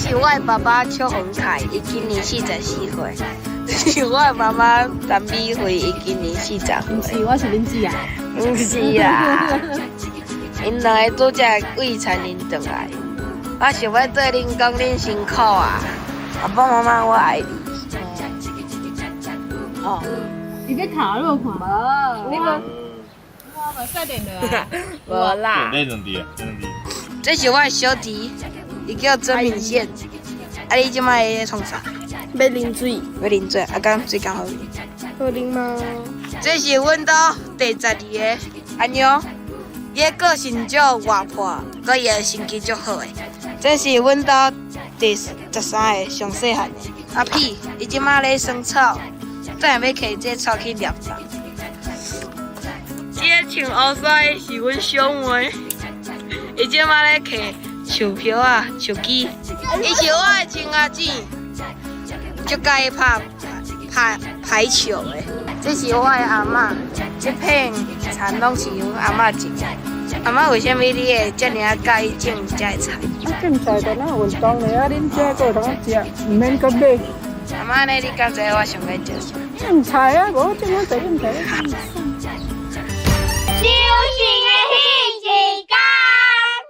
是我的爸爸邱宏凯，伊今年44岁。这是我的妈妈陈美惠，伊今年40不岁。是，我是恁姊啊。不是啦，因两个拄则为田恁转来，我想要对恁讲恁辛苦啊，爸爸妈妈我爱你。哦，你在卡路看？无，你无？我无晒电了啊。无啦，那两滴，这是我的小弟，伊叫曾明宪。啊，你即摆在创啥？要啉水，要啉水，啊，敢水敢好啉？好啉吗？这是阮家第12个阿娘，伊的个性足活泼，佮伊的身体足好的。这是阮家第13个上细汉的阿屁，伊即马咧生草，等下要摕这草去酿茶。这穿乌衫的是阮小妹，伊即马咧摕树票啊、树枝，伊是我的亲阿姊，足介意排球的。这是我的阿嬷，这片田拢是阮阿嬷种的。阿嬷，为什么你会遮尔介意种遮的菜？种菜就咱运动的啊，恁遮个有通食，唔免搁买。阿嬷呢？你敢知我上爱食啥？种菜啊，无种我就种菜。